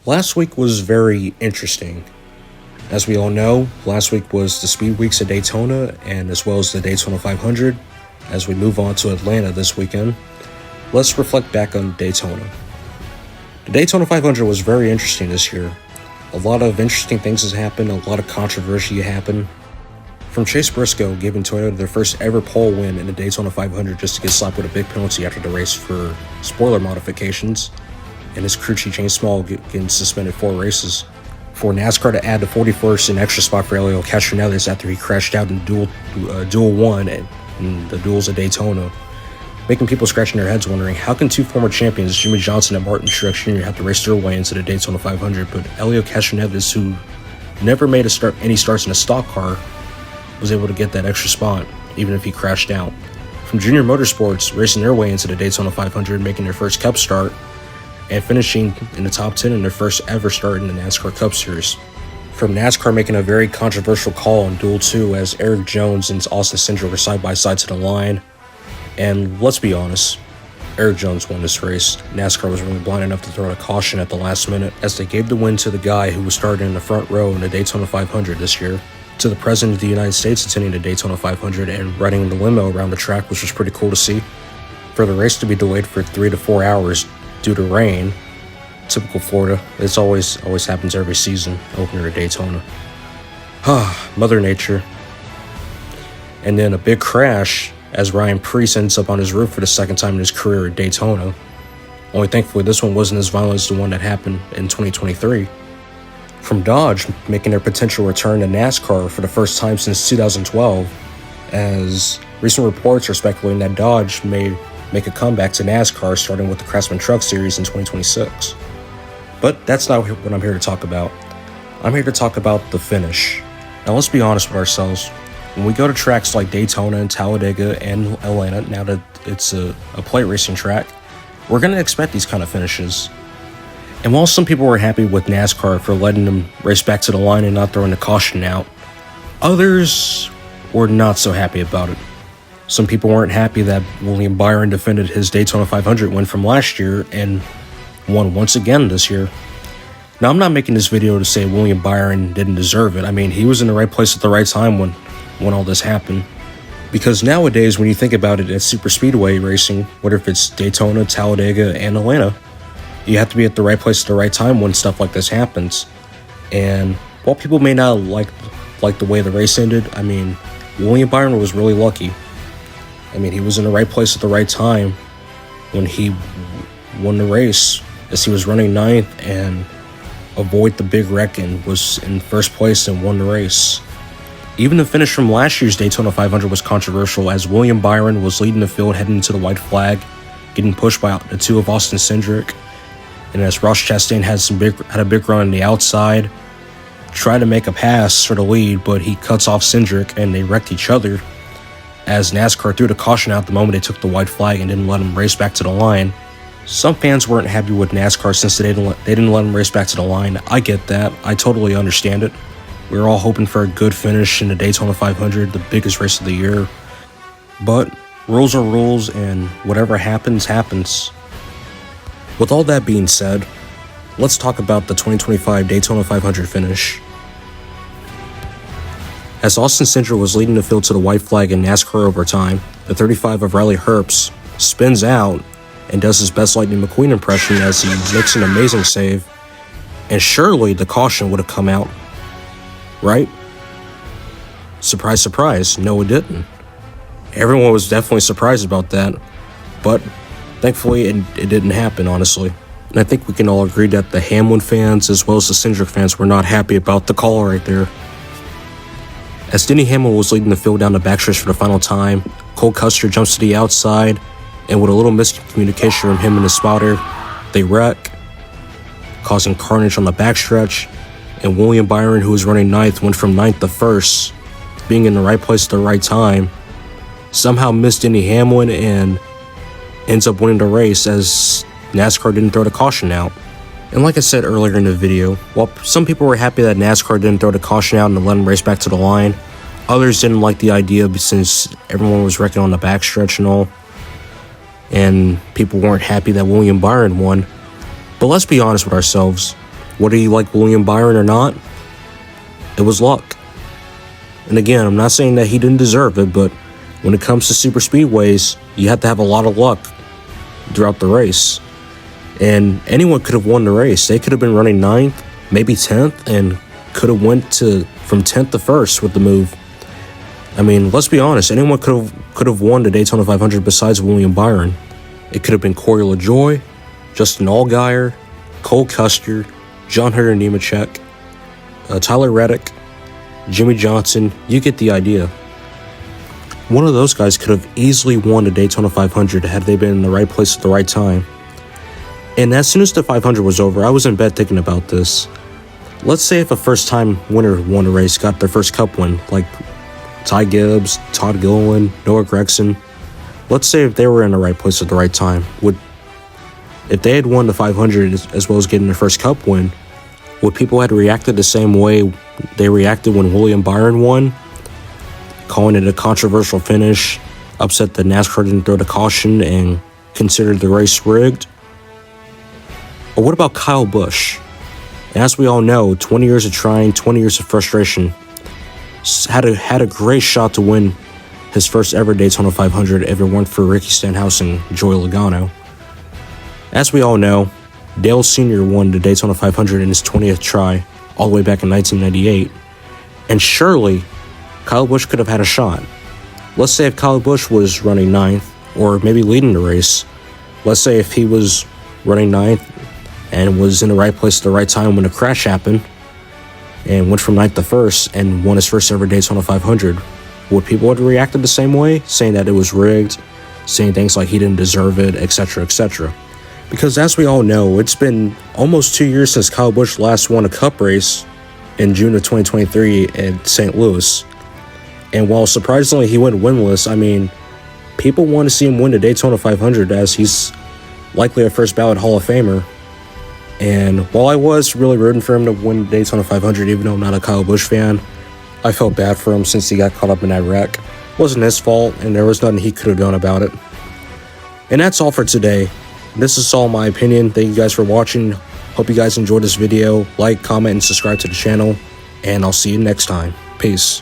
Last week was very interesting. As we all know, last week was the Speed Weeks at Daytona and as well as the Daytona 500. As we move on to Atlanta this weekend, let's reflect back on Daytona. The Daytona 500 was very interesting this year. A lot of interesting things has happened, a lot of controversy happened. From Chase Briscoe giving Toyota their first ever pole win in the Daytona 500 just to get slapped with a big penalty after the race for spoiler modifications, and his crew chief James Small getting suspended 4 races. For NASCAR to add the 41st and extra spot for Helio Castroneves after he crashed out in duel 1 in the duels at Daytona, making people scratching their heads wondering how can two former champions, Jimmy Johnson and Martin Truex Jr., have to race their way into the Daytona 500, but Helio Castroneves, who never made any starts in a stock car, was able to get that extra spot, even if he crashed out. From Junior Motorsports racing their way into the Daytona 500, making their first Cup start, and finishing in the top 10 in their first ever start in the NASCAR Cup Series. From NASCAR making a very controversial call in Duel 2 as Eric Jones and Austin Cindric were side by side to the line. And let's be honest, Eric Jones won this race. NASCAR was really blind enough to throw a caution at the last minute as they gave the win to the guy who was starting in the front row in the Daytona 500 this year, to the President of the United States attending the Daytona 500 and riding the limo around the track, which was pretty cool to see. For the race to be delayed for 3 to 4 hours due to rain, typical Florida. It's always happens every season, opener at Daytona. Mother Nature. And then a big crash as Ryan Preece ends up on his roof for the second time in his career at Daytona. Only thankfully this one wasn't as violent as the one that happened in 2023. From Dodge making their potential return to NASCAR for the first time since 2012, as recent reports are speculating that Dodge may make a comeback to NASCAR starting with the Craftsman Truck Series in 2026. But that's not what I'm here to talk about. I'm here to talk about the finish. Now let's be honest with ourselves. When we go to tracks like Daytona and Talladega and Atlanta, now that it's a plate racing track, we're going to expect these kind of finishes. And while some people were happy with NASCAR for letting them race back to the line and not throwing the caution out, others were not so happy about it. Some people weren't happy that William Byron defended his Daytona 500 win from last year and won once again this year. Now, I'm not making this video to say William Byron didn't deserve it. I mean, he was in the right place at the right time when all this happened. Because nowadays, when you think about it at super speedway racing, whether if it's Daytona, Talladega, and Atlanta, you have to be at the right place at the right time when stuff like this happens. And while people may not like the way the race ended, I mean, William Byron was really lucky. I mean, he was in the right place at the right time when he won the race, as he was running 9th and avoid the big wreck and was in first place and won the race. Even the finish from last year's Daytona 500 was controversial, as William Byron was leading the field heading into the white flag, getting pushed by the 2 of Austin Cindric, and as Ross Chastain had a big run on the outside, tried to make a pass for the lead, but he cuts off Cindric and they wrecked each other, as NASCAR threw the caution out the moment they took the white flag and didn't let him race back to the line. Some fans weren't happy with NASCAR since they didn't let him race back to the line. I get that. I totally understand it. We were all hoping for a good finish in the Daytona 500, the biggest race of the year. But rules are rules, and whatever happens, happens. With all that being said, let's talk about the 2025 Daytona 500 finish. As Austin Cindric was leading the field to the white flag in NASCAR overtime, the 35 of Riley Herbst spins out and does his best Lightning McQueen impression as he makes an amazing save, and surely the caution would have come out, right? Surprise, surprise, no it didn't. Everyone was definitely surprised about that, but thankfully it didn't happen, honestly. And I think we can all agree that the Hamlin fans as well as the Cindric fans were not happy about the call right there. As Denny Hamlin was leading the field down the backstretch for the final time, Cole Custer jumps to the outside, and with a little miscommunication from him and his spotter, they wreck, causing carnage on the backstretch, and William Byron, who was running 9th, went from 9th to 1st, being in the right place at the right time, somehow missed Denny Hamlin and ends up winning the race as NASCAR didn't throw the caution out. And like I said earlier in the video, while some people were happy that NASCAR didn't throw the caution out and let him race back to the line, others didn't like the idea since everyone was wrecking on the backstretch and all, and people weren't happy that William Byron won. But let's be honest with ourselves, Whether you like William Byron or not, it was luck. And again, I'm not saying that he didn't deserve it, but when it comes to super speedways, you have to have a lot of luck throughout the race. And anyone could have won the race. They could have been running 9th, maybe 10th, and could have went from 10th to 1st with the move. I mean, let's be honest, anyone could have won the Daytona 500 besides William Byron. It could have been Corey LaJoie, Justin Allgaier, Cole Custer, John Hunter Nemechek, Tyler Reddick, Jimmy Johnson. You get the idea. One of those guys could have easily won the Daytona 500 had they been in the right place at the right time. And as soon as the 500 was over, I was in bed thinking about this. Let's say if a first-time winner won a race, got their first Cup win, like Ty Gibbs, Todd Gilliland, Noah Gragson. Let's say if they were in the right place at the right time, if they had won the 500 as well as getting their first Cup win, would people have reacted the same way they reacted when William Byron won, calling it a controversial finish, upset that NASCAR didn't throw the caution and considered the race rigged? Or what about Kyle Busch? And as we all know, 20 years of trying, 20 years of frustration, had a great shot to win his first ever Daytona 500 if it weren't for Ricky Stenhouse and Joey Logano. As we all know, Dale Sr. won the Daytona 500 in his 20th try, all the way back in 1998, and surely Kyle Busch could have had a shot. Let's say if Kyle Busch was running 9th, or maybe leading the race. Let's say if he was running 9th and was in the right place at the right time when the crash happened, and went from 9th to 1st and won his first ever Daytona 500. Would people have reacted the same way, saying that it was rigged, saying things like he didn't deserve it, etc., etc.? Because as we all know, it's been almost 2 years since Kyle Busch last won a Cup race in June of 2023 at St. Louis. And while surprisingly he went winless, I mean, people want to see him win the Daytona 500 as he's likely a first ballot Hall of Famer. And while I was really rooting for him to win Daytona 500, even though I'm not a Kyle Busch fan, I felt bad for him since he got caught up in that wreck. It wasn't his fault, and there was nothing he could have done about it. And that's all for today. This is all my opinion. Thank you guys for watching. Hope you guys enjoyed this video. Like, comment, and subscribe to the channel. And I'll see you next time. Peace.